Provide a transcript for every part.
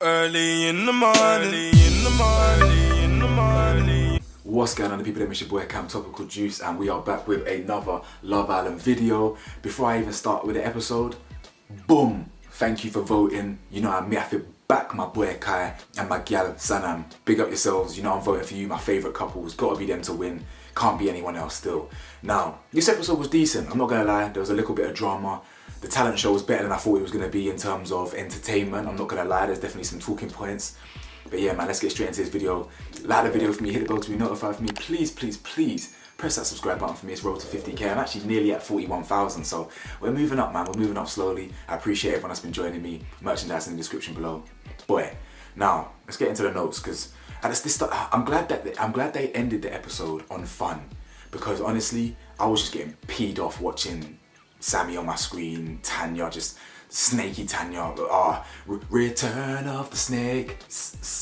Early in the morning. What's going on, the people? It's your boy Cam Topical Juice, and we are back with another Love Island video. Before I even start with the episode, boom! Thank you for voting. You know I have to back my boy Kai and my gal Sanam. Big up yourselves. You know I'm voting for you. My favourite couples. Gotta be them to win. Can't be anyone else still. Now, this episode was decent. I'm not gonna lie. There was a little bit of drama. The talent show was better than I thought it was going to be in terms of entertainment. I'm not going to lie, there's definitely some talking points. But yeah, man, let's get straight into this video. Like the video for me, hit the bell to be notified for me. Please, please, please press that subscribe button for me. It's road to 50k. I'm actually nearly at 41,000, so we're moving up, man. We're moving up slowly. I appreciate everyone that's been joining me. Merchandise in the description below. Boy, now let's get into the notes, because I'm glad they ended the episode on fun, because honestly, I was just getting peed off watching Samie on my screen, Tanya, just snaky Tanya. Return of the snake,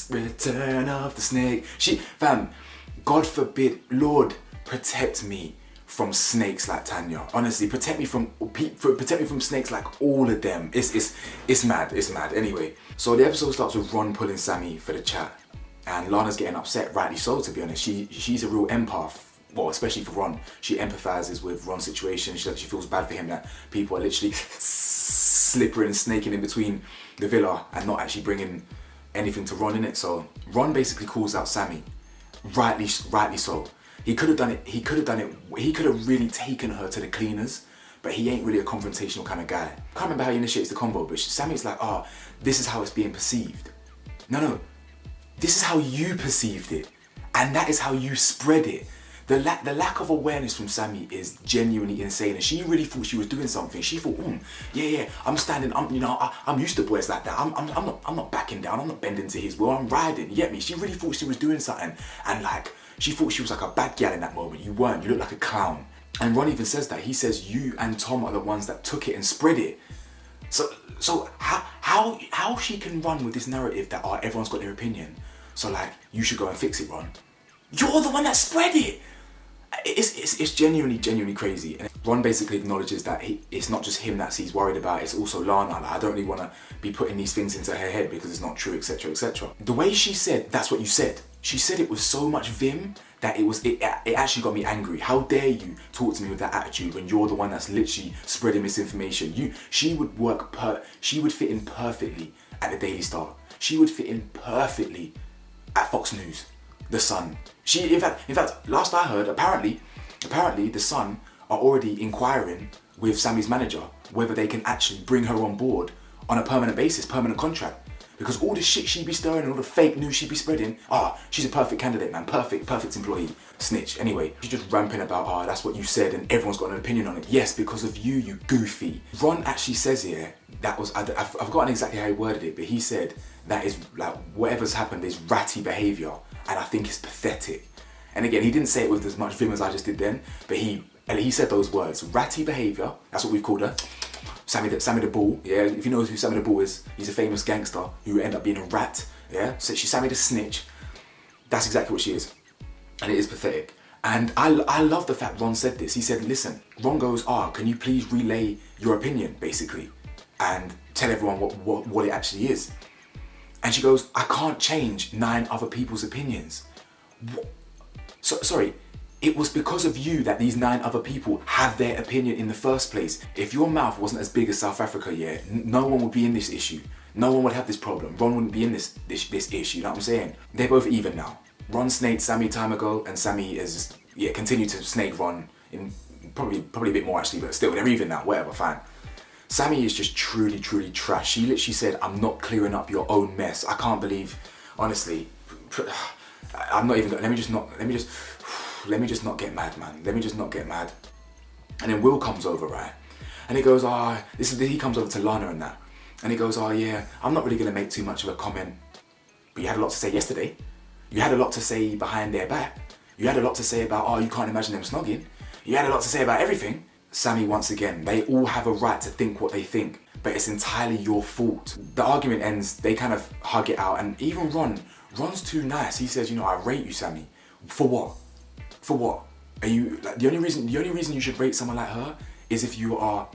return of the snake. Fam, God forbid, Lord, protect me from snakes like Tanya. Honestly, protect me from snakes like all of them. It's mad. Anyway, so the episode starts with Ron pulling Samie for the chat, and Lana's getting upset, rightly so, to be honest. She's a real empath. Well, especially for Ron, she empathises with Ron's situation. She feels bad for him that people are literally slippering and snaking in between the villa and not actually bringing anything to Ron in it. So Ron basically calls out Samie, rightly so. He could have done it. He could have really taken her to the cleaners, but he ain't really a confrontational kind of guy. I can't remember how he initiates the combo, but Sammy's like, this is how it's being perceived. No, this is how you perceived it, and that is how you spread it. The lack of awareness from Samie is genuinely insane, and she really thought she was doing something. She thought, I'm used to boys like that. I'm not backing down. I'm not bending to his will. I'm riding. You get me? She really thought she was doing something, and like she thought she was like a bad gal in that moment. You weren't. You looked like a clown. And Ron even says that. He says you and Tom are the ones that took it and spread it. So how she can run with this narrative that everyone's got their opinion. So like you should go and fix it, Ron. You're the one that spread it. It's genuinely crazy. And Ron basically acknowledges that it's not just him that he's worried about, it's also Lana. Like, I don't really want to be putting these things into her head because it's not true, etc, etc. The way she said, that's what you said. She said it with so much vim that it actually got me angry. How dare you talk to me with that attitude when you're the one that's literally spreading misinformation? She would fit in perfectly at the Daily Star. She would fit in perfectly at Fox News, The Sun. In fact, last I heard, apparently the Sun are already inquiring with Sammy's manager whether they can actually bring her on board on a permanent basis, permanent contract. Because all the shit she'd be stirring and all the fake news she'd be spreading, she's a perfect candidate, man, perfect employee. Snitch. Anyway, she's just ramping about, that's what you said and everyone's got an opinion on it. Yes, because of you goofy. Ron actually says here, I've forgotten exactly how he worded it, but he said that is like, whatever's happened is ratty behaviour. And I think it's pathetic. And again, he didn't say it with as much vim as I just did then, but he said those words. Ratty behaviour, that's what we've called her. Samie the Bull, yeah, if you know who Samie the Bull is, he's a famous gangster who ended up being a rat, yeah? So she's Samie the Snitch. That's exactly what she is. And it is pathetic. And I love the fact Ron said this. He said, listen, Ron goes, can you please relay your opinion, basically, and tell everyone what it actually is. And she goes, I can't change 9 other people's opinions. Sorry, it was because of you that these 9 other people have their opinion in the first place. If your mouth wasn't as big as South Africa, yeah, no one would be in this issue. No one would have this problem. Ron wouldn't be in this issue, you know what I'm saying? They're both even now. Ron snaked Samie time ago, and Samie is, continued to snake Ron, in probably a bit more actually, but still, they're even now, whatever, fine. Samie is just truly trash. She literally said, I'm not clearing up your own mess. I can't believe, honestly, I'm not even, let me just not get mad, man. Let me just not get mad. And then Will comes over, right? And he goes, he comes over to Lana and that. And he goes, I'm not really gonna make too much of a comment, but you had a lot to say yesterday. You had a lot to say behind their back. You had a lot to say about, you can't imagine them snogging. You had a lot to say about everything. Samie, once again, they all have a right to think what they think, but it's entirely your fault. The argument ends, they kind of hug it out, and even Ron's too nice. He says, I rate you, Samie. For what? For what? Are you, like, the only reason you should rate someone like her is if you're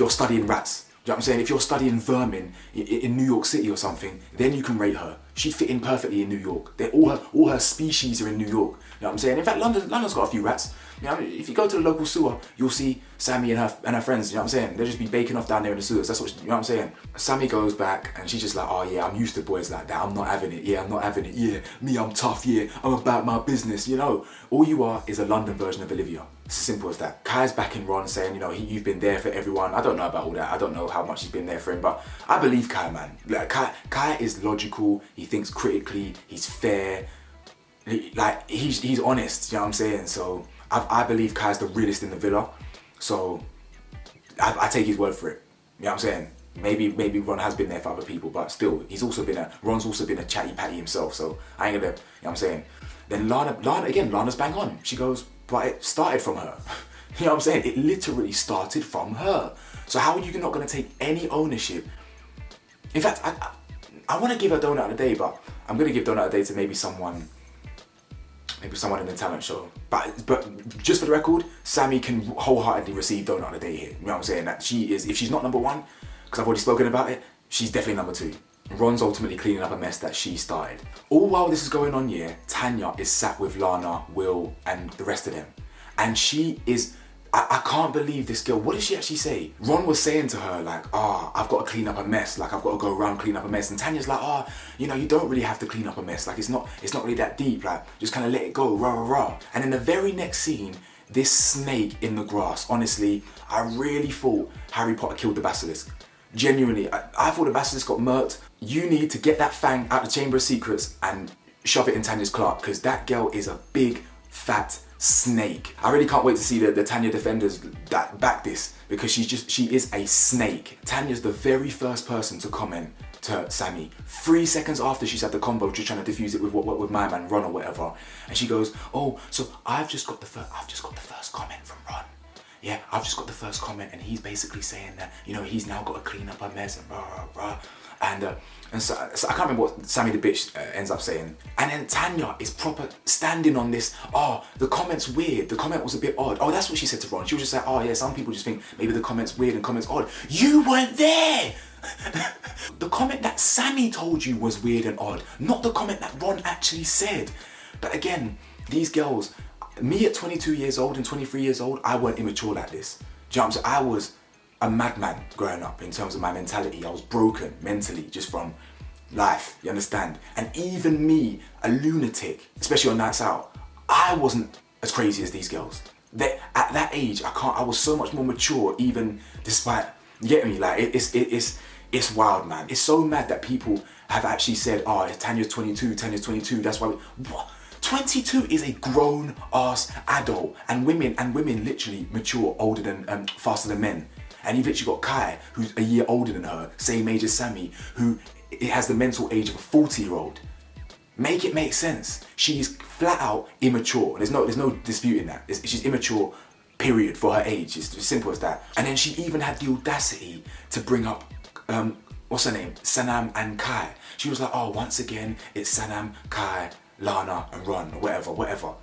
studying rats. You know what I'm saying? If you're studying vermin in New York City or something, then you can rate her. She'd fit in perfectly in New York. All her species are in New York. You know what I'm saying? In fact, London's got a few rats. You know, if you go to the local sewer, you'll see Samie and her friends. You know what I'm saying? They'll just be baking off down there in the sewers. That's what you know what I'm saying. Samie goes back and she's just like, oh yeah, I'm used to boys like that. I'm not having it. Yeah, I'm not having it. Yeah, me, I'm tough. Yeah, I'm about my business. You know, all you are is a London version of Olivia. It's as simple as that. Kai's backing Ron, saying, you know, you've been there for everyone. I don't know about all that. I don't know how much he's been there for him, but I believe Kai, man. Like, Kai is logical. He thinks critically. He's fair. He's honest. You know what I'm saying? So I believe Kai's the realest in the villa. So I take his word for it. You know what I'm saying? Maybe Ron has been there for other people, but still, Ron's also been a chatty patty himself. So I ain't gonna, you know what I'm saying? Then Lana's bang on. She goes, but it started from her. You know what I'm saying? It literally started from her. So how are you not gonna take any ownership? In fact, I want to give her donut of the day, but I'm gonna give donut of the day to maybe someone in the talent show. But just for the record, Samie can wholeheartedly receive donut of the day here. You know what I'm saying? That she is, if she's not number one, because I've already spoken about it, she's definitely number two. Ron's ultimately cleaning up a mess that she started. All while this is going on, yeah, Tanya is sat with Lana, Will, and the rest of them. And she is, I can't believe this girl. What did she actually say? Ron was saying to her, like, I've got to clean up a mess. Like, I've got to go around clean up a mess. And Tanya's like, you know, you don't really have to clean up a mess. Like, it's not really that deep. Like, just kind of let it go, rah, rah, rah. And in the very next scene, this snake in the grass, honestly, I really thought Harry Potter killed the basilisk. Genuinely, I thought the basilisk got murked. You need to get that fang out the Chamber of Secrets and shove it in Tanya's clerk, because that girl is a big, fat snake. I really can't wait to see the Tanya defenders that back this, because she is a snake. Tanya's the very first person to comment to Samie 3 seconds after she's had the combo, just trying to diffuse it with my man Ron or whatever, and she goes, "Oh, so I've just got the first comment from Ron. Yeah, I've just got the first comment, and he's basically saying that, you know, he's now got to clean up a mess and rah rah rah." And so I can't remember what Samie the bitch ends up saying. And then Tanya is proper standing on this, the comment's weird, the comment was a bit odd. Oh, that's what she said to Ron. She was just like, oh yeah, some people just think maybe the comment's weird and comment's odd. You weren't there! The comment that Samie told you was weird and odd, not the comment that Ron actually said. But again, these girls, me at 22 years old and 23 years old, I weren't immature like this. Do you know what I'm saying? I was a madman growing up in terms of my mentality. I was broken mentally just from life, you understand? And even me, a lunatic, especially on nights out, I wasn't as crazy as these girls. At that age, I was so much more mature, even despite, you get me? Like, it's wild, man. It's so mad that people have actually said, Tanya's 22, that's why what? 22 is a grown ass adult, and women literally mature older than, faster than men. And you've literally got Kai, who's a year older than her, same age as Samie, who has the mental age of a 40-year-old. Make it make sense. She's flat out immature. There's no disputing that. She's immature, period, for her age. It's as simple as that. And then she even had the audacity to bring up, what's her name? Sanam and Kai. She was like, once again, it's Sanam, Kai, Lana, and Ron, or whatever.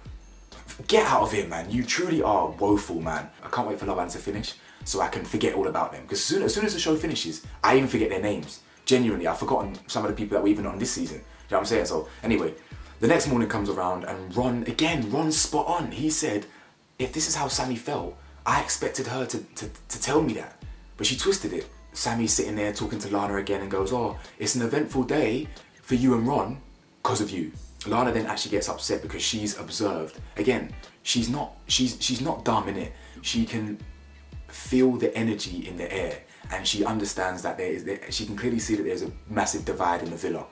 Get out of here, man. You truly are woeful, man. I can't wait for Love Island to finish so I can forget all about them. Because as soon as the show finishes, I even forget their names. Genuinely, I've forgotten some of the people that were even on this season. You know what I'm saying? So anyway, the next morning comes around and Ron's spot on. He said, if this is how Samie felt, I expected her to tell me that. But she twisted it. Sammy's sitting there talking to Lana again and goes, it's an eventful day for you and Ron because of you. Lana then actually gets upset because she's observed. Again, she's not dumb in it. She can feel the energy in the air, and she understands that she can clearly see that there's a massive divide in the villa.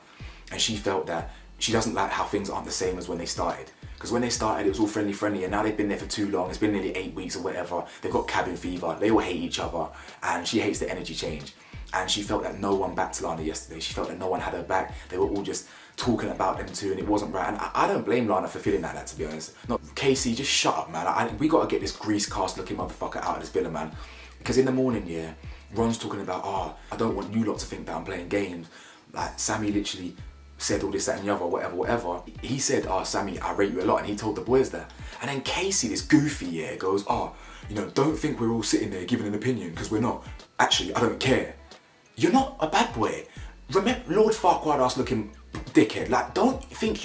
And she felt that she doesn't like how things aren't the same as when they started. Because when they started, it was all friendly, and now they've been there for too long. It's been nearly 8 weeks or whatever. They've got cabin fever. They all hate each other, and she hates the energy change. And she felt that no one backed Lana yesterday. She felt that no one had her back. They were all just talking about them too, and it wasn't right. And I don't blame Lana for feeling like that, to be honest. No, Casey, just shut up, man. We got to get this grease cast looking motherfucker out of this villa, man. Because in the morning, yeah, Ron's talking about, I don't want you lot to think that I'm playing games. Like, Samie literally said all this, that, and the other, whatever. He said, Samie, I rate you a lot, and he told the boys that. And then Casey, this goofy, yeah, goes, don't think we're all sitting there giving an opinion, because we're not. Actually, I don't care. you're not a bad boy. Remember, Lord Farquaad ass looking dickhead. Like, don't think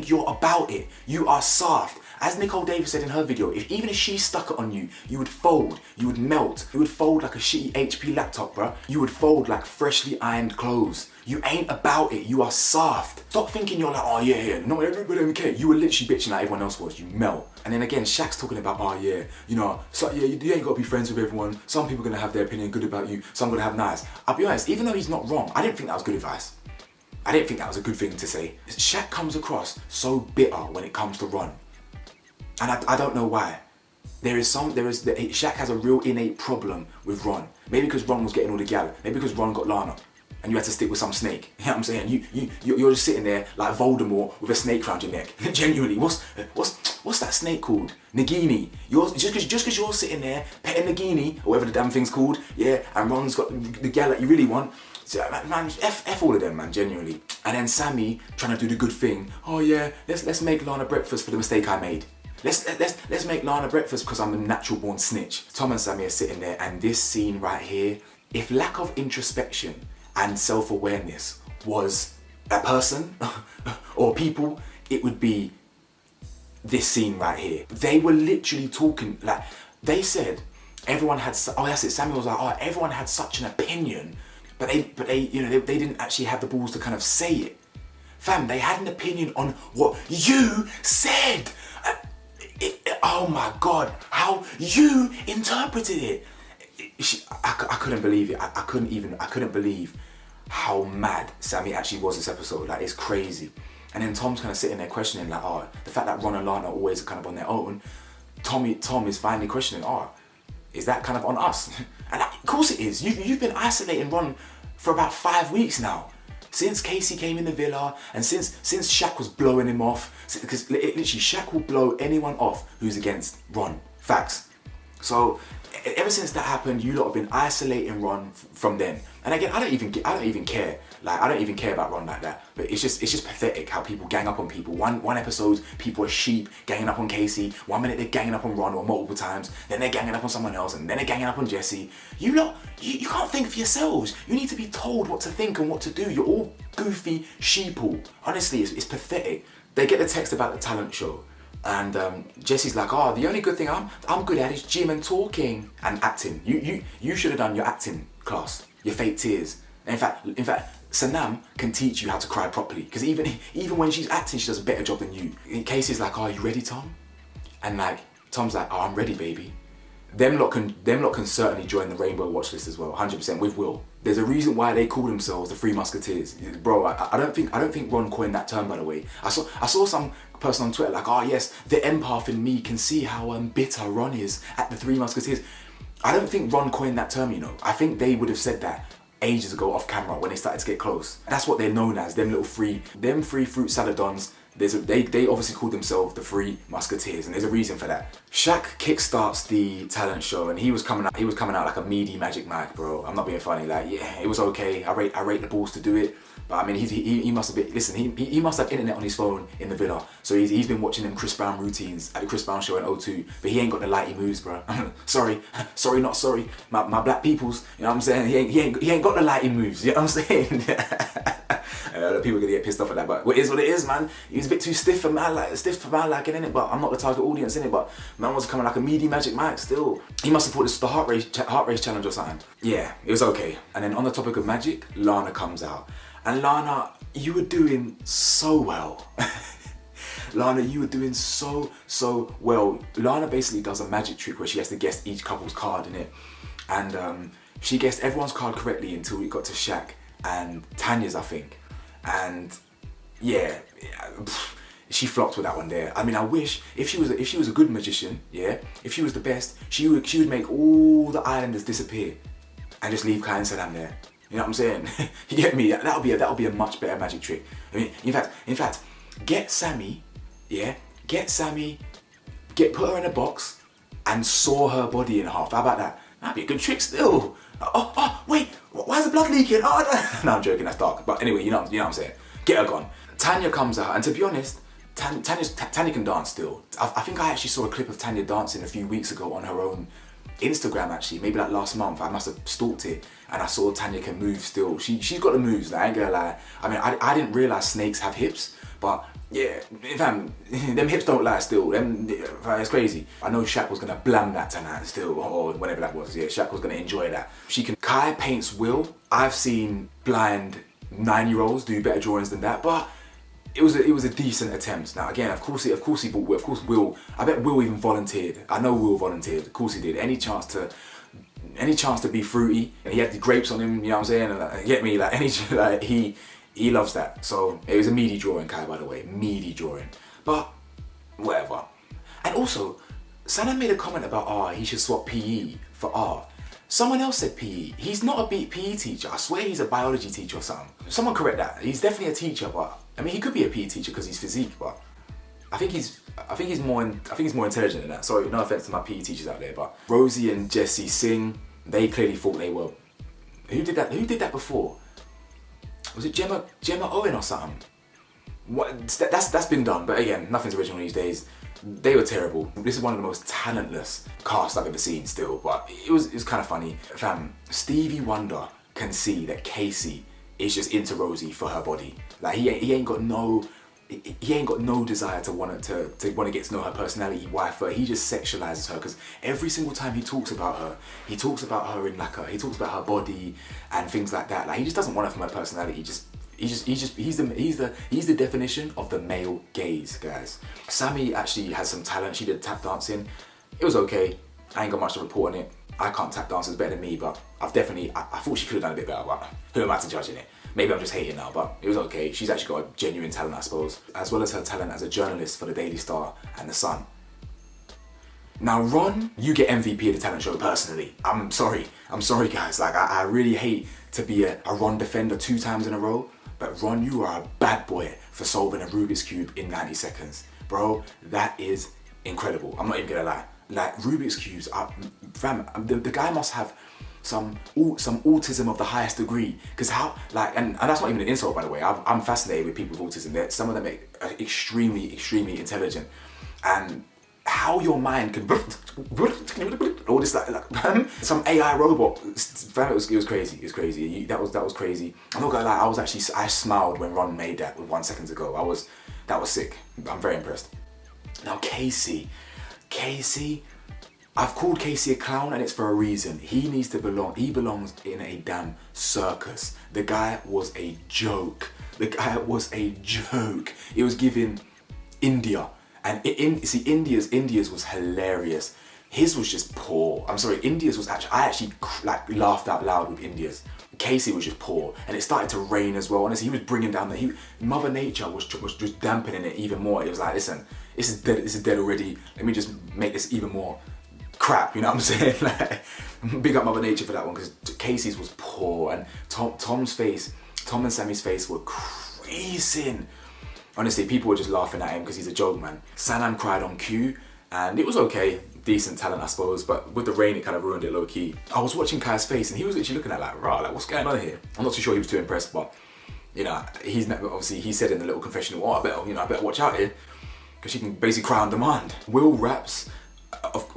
you're about it. You are soft. As Nicole Davis said in her video, even if she stuck it on you, you would fold, you would melt, you would fold like a shitty HP laptop, bruh. You would fold like freshly ironed clothes. You ain't about it, you are soft. Stop thinking you're like, oh yeah, no, everybody don't care. You were literally bitching like everyone else was, you melt. And then again, Shaq's talking about, oh yeah, you know, so yeah, you ain't gotta be friends with everyone. Some people are gonna have their opinion good about you, some gonna have nice. I'll be honest, even though he's not wrong, I didn't think that was good advice. I didn't think that was a good thing to say. Shaq comes across so bitter when it comes to Ron. And I don't know why. Shaq has a real innate problem with Ron. Maybe because Ron was getting all the gal. Maybe because Ron got Lana. And you had to stick with some snake. You know what I'm saying? You're just sitting there like Voldemort with a snake around your neck. Genuinely, what's that snake called? Nagini. Just because you're sitting there petting Nagini, or whatever the damn thing's called, yeah, and Ron's got the gal that you really want. So, man, F all of them, man, genuinely. And then Samie trying to do the good thing. Oh yeah, let's make Lana breakfast for the mistake I made. Let's make Lana breakfast because I'm a natural born snitch. Tom and Samie are sitting there, and this scene right here, if lack of introspection and self-awareness was a person or people, it would be this scene right here. They were literally talking, like, they said everyone had, oh that's it, Samuel was like, oh, everyone had such an opinion, but they you know, they didn't actually have the balls to kind of say it. Fam, they had an opinion on what you said. Oh my God, how you interpreted it. I couldn't believe it. I couldn't believe how mad Samie actually was this episode. Like, it's crazy. And then Tom's kind of sitting there questioning, like, oh, the fact that Ron and Lana are always kind of on their own. Tom is finally questioning, oh, is that kind of on us? And like, of course it is. You've been isolating Ron for about 5 weeks now. Since Casey came in the villa, and since Shaq was blowing him off, because literally Shaq will blow anyone off who's against Ron. Facts. So ever since that happened, you lot have been isolating Ron from them. And again, I don't even care. Like, I don't even care about Ron like that. But it's just pathetic how people gang up on people. One episode, people are sheep ganging up on Casey. 1 minute they're ganging up on Ron, or multiple times. Then they're ganging up on someone else, and then they're ganging up on Jesse. You lot, you can't think for yourselves. You need to be told what to think and what to do. You're all goofy sheeple. Honestly, it's pathetic. They get the text about the talent show. And Jesse's like, oh, the only good thing I'm good at is gym and talking and acting. You should have done your acting class, your fake tears. And in fact, Sanam can teach you how to cry properly, because even when she's acting, she does a better job than you. Casey's like, oh, are you ready, Tom? And like, Tom's like, oh, I'm ready, baby. Them lot can certainly join the Rainbow watch list as well, 100% with Will. There's a reason why they call themselves the Three Musketeers. Bro, I don't think Ron coined that term, by the way. I saw some person on Twitter like, oh yes, the empath in me can see how bitter Ron is at the Three Musketeers. I don't think Ron coined that term, you know. I think they would have said that ages ago off camera when they started to get close. That's what they're known as, them free fruit salad dons. They obviously called themselves the Three Musketeers, and there's a reason for that. Shaq kickstarts the talent show, and he was coming out like a meaty Magic Mike, bro. I'm not being funny. Like, yeah, it was okay. I rate the balls to do it. But I mean, he must have been, listen, he must have internet on his phone in the villa. So he's been watching them Chris Brown routines at the Chris Brown show in O2, but he ain't got the lighty moves, bro. sorry, not sorry. My black peoples, you know what I'm saying? He ain't got the lighty moves, you know what I'm saying? People are gonna get pissed off at that, but it is what it is, man. He was a bit too stiff for man liking, innit? But I'm not the target audience, innit? But man was coming like a meaty Magic Mike still. He must have thought this was the heart race challenge or something. Yeah, it was okay. And then on the topic of magic, Lana comes out. And Lana, you were doing so well. Lana, you were doing so well. Lana basically does a magic trick where she has to guess each couple's card, innit? And she guessed everyone's card correctly until we got to Shaq and Tanya's, I think. And yeah, she flopped with that one there. I mean, I wish if she was a good magician, yeah, if she was the best, she would make all the islanders disappear and just leave Kai and Saddam there. You know what I'm saying? You get me? That'll be a much better magic trick. I mean, in fact, get Samie, yeah, put her in a box and saw her body in half. How about that? That'd be a good trick still. Oh, wait, why is the blood leaking? Oh, no, I'm joking, that's dark. But anyway, you know what I'm saying. Get her gone. Tanya comes out, and to be honest, Tanya can dance still. I think I actually saw a clip of Tanya dancing a few weeks ago on her own Instagram actually, maybe like last month. I must have stalked it and I saw Tanya can move still. She's got the moves, like, I ain't gonna lie. I mean, I didn't realise snakes have hips, but yeah, fam, them hips don't lie still. It's crazy. I know Shaq was gonna blam that tonight still, or whatever that was. Yeah, Shaq was gonna enjoy that. Kai paints Will. I've seen blind 9-year-olds do better drawings than that, but it was a decent attempt. Now again, of course he bought Will. Of course Will. I bet Will even volunteered. I know Will volunteered. Of course he did. Any chance to be fruity, and he had the grapes on him. You know what I'm saying? And, get me? Like he loves that. So it was a meaty drawing, Kai, by the way, meaty drawing. But whatever. And also, Sana made a comment about he should swap PE for art. Someone else said PE. He's not a PE teacher. I swear he's a biology teacher or something. Someone correct that. He's definitely a teacher, but I mean he could be a PE teacher because he's physique, but I think he's more intelligent than that. Sorry, no offense to my PE teachers out there, but Rosie and Jessie Singh, they clearly thought they were. Who did that? Who did that before? Was it Gemma Owen or something? What? That's been done, but again, nothing's original these days. They were terrible. This is one of the most talentless casts I've ever seen still, but it was kind of funny. Fam, Stevie Wonder can see that Casey is just into Rosie for her body. Like he ain't got no desire to want to get to know her personality, wife her. He just sexualizes her because every single time he talks about her in he talks about her body and things like that. Like he just doesn't want her from her personality. He's the definition of the male gaze, guys. Samie actually has some talent. She did tap dancing. It was okay. I ain't got much to report on it. I can't tap dance as better than me, but I thought she could have done a bit better, but who am I to judge in it? Maybe I'm just hating now, but it was okay. She's actually got a genuine talent, I suppose, as well as her talent as a journalist for the Daily Star and The Sun. Now, Ron, you get MVP of the talent show personally. I'm sorry guys. Like, I really hate to be a Ron defender 2 times in a row, but Ron, you are a bad boy for solving a Rubik's Cube in 90 seconds. Bro, that is incredible. I'm not even gonna lie. Like, Rubik's Cubes, fam, the guy must have some autism of the highest degree, because and that's not even an insult, by the way. I'm fascinated with people with autism. Some of them are extremely intelligent, and how your mind can all this like some AI robot. Fam, it was crazy. That was crazy. I'm not gonna lie. I smiled when Ron made that 1 second ago. That was sick. I'm very impressed. Now Casey, I've called Casey a clown, and it's for a reason. He belongs in a damn circus. The guy was a joke. It was giving India. And India's was hilarious. His was just poor. I'm sorry, India's was I actually laughed out loud with India's. Casey was just poor, and it started to rain as well. Honestly, he was bringing down Mother Nature was just dampening it even more. It was like, listen, this is dead already. Let me just make this even more crap, you know what I'm saying? Like, big up Mother Nature for that one, because Casey's was poor, and Tom and Sammy's face were creasing. Honestly, people were just laughing at him because he's a joke, man. Sanam cried on cue, and it was okay. Decent talent, I suppose, but with the rain, it kind of ruined it low key. I was watching Kai's face, and he was literally looking at what's going on here? I'm not too sure he was too impressed, but you know, he said in the little confessional, I better watch out here, because she can basically cry on demand. Will raps.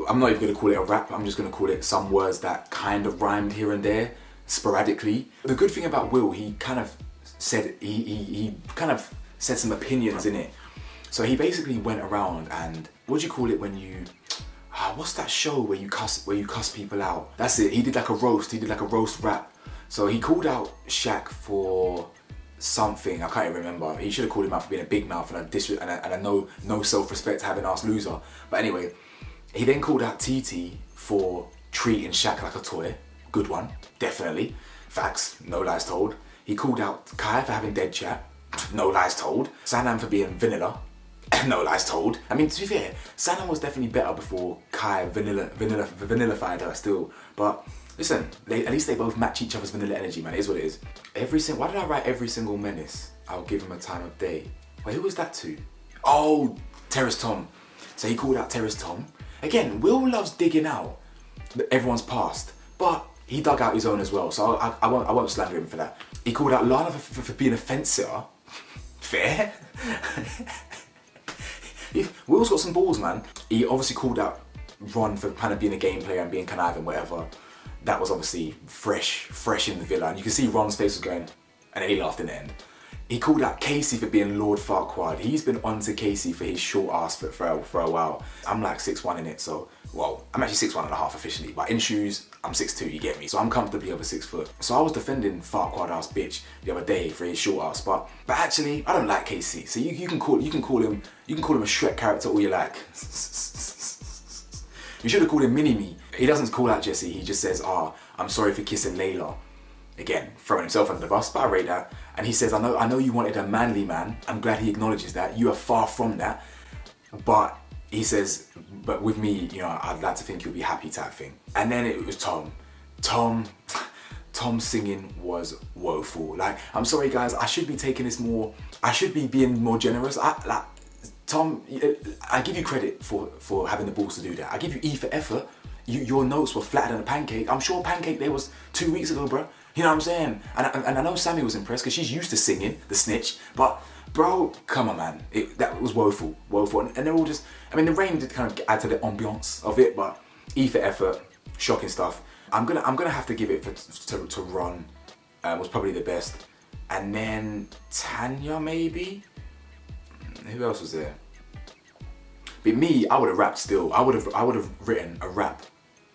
I'm not even going to call it a rap. I'm just going to call it some words that kind of rhymed here and there, sporadically. The good thing about Will, he kind of said said some opinions in it. So he basically went around and, what do you call it when you, what's that show where you cuss people out? That's it. He did like a roast rap. So he called out Shaq for something, I can't even remember. He should have called him out for being a big mouth and a no self-respect having ass loser. But anyway, he then called out TT for treating Shaq like a toy. Good one, definitely. Facts, no lies told. He called out Kai for having dead chat. No lies told. Sanam for being vanilla. No lies told. I mean, to be fair, Sanam was definitely better before Kai vanillafied her still. But listen, at least they both match each other's vanilla energy, man. It is what it is. Why did I write every single menace? I'll give him a time of day. Wait, who was that to? Oh, Terrace Tom. So he called out Terrace Tom. Again, Will loves digging out everyone's past, but he dug out his own as well. So I won't slander him for that. He called out Lana for being a fence sitter. Fair. Will's got some balls, man. He obviously called out Ron for kind of being a game player and being conniving, whatever. That was obviously fresh in the villa. And you can see Ron's face was going, and then he laughed in the end. He called out Casey for being Lord Farquaad. He's been on to Casey for his short ass for a while. I'm like 6'1" in it, so, well, I'm actually 6'1" and a half officially, but in shoes, I'm 6'2", you get me? So I'm comfortably over 6 foot. So I was defending Farquaad ass bitch the other day for his short ass, but actually, I don't like Casey. So you can call him a Shrek character all you like. You should have called him Mini-Me. He doesn't call out Jesse, he just says, I'm sorry for kissing Layla. Again, throwing himself under the bus, but I rate that. And he says, I know you wanted a manly man. I'm glad he acknowledges that. You are far from that. But he says, but with me, you know, I'd like to think you'll be happy type thing. And then it was Tom. Tom's singing was woeful. Like, I'm sorry guys, I should be taking this more, I should be being more generous. Tom, I give you credit for having the balls to do that. I give you E for effort. Your notes were flatter than a pancake. I'm sure Pancake Day was 2 weeks ago, bro. You know what I'm saying? And I know Samie was impressed because she's used to singing, the snitch. But, bro, come on, man. That was woeful. And they're all just, I mean, the rain did kind of add to the ambiance of it, but E for effort, shocking stuff. I'm gonna have to give it to Ron. Was probably the best. And then Tanya, maybe? Who else was there? But me, I would have rapped still. I would have written a rap,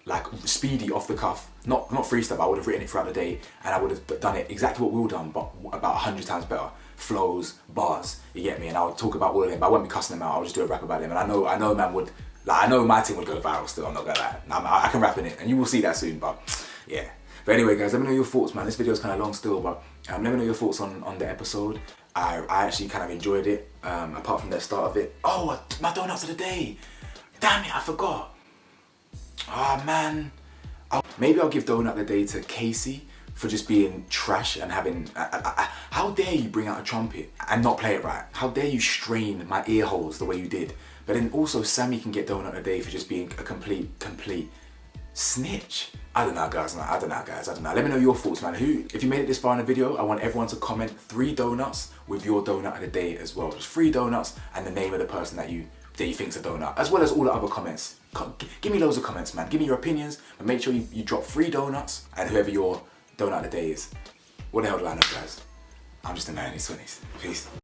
like speedy off the cuff, not freestyle. But I would have written it throughout the day, and I would have done it exactly what Will done, but about 100 times better. Flows, bars, you get me. And I would talk about all of them, but I won't be cussing them out. I'll just do a rap about them. And I know man would, like, I know my thing would go viral still. I'm not gonna lie. I can rap in it, and you will see that soon. But yeah. But anyway, guys, let me know your thoughts, man. This video is kind of long still, but let me know your thoughts on the episode. I actually kind of enjoyed it, apart from the start of it. Oh, my donuts of the day. Damn it, I forgot. Oh, man. Maybe I'll give donut of the day to Casey for just being trash and having... how dare you bring out a trumpet and not play it right? How dare you strain my ear holes the way you did? But then also Samie can get donut of the day for just being a complete snitch. I don't know, guys. I don't know. Let me know your thoughts, man. If you made it this far in the video, I want everyone to comment 3 donuts with your donut of the day as well. Just 3 donuts and the name of the person that you think's a donut, as well as all the other comments. Give me loads of comments, man. Give me your opinions, but make sure you drop 3 donuts and whoever your donut of the day is. What the hell do I know, guys? I'm just a man in his 20s. Peace.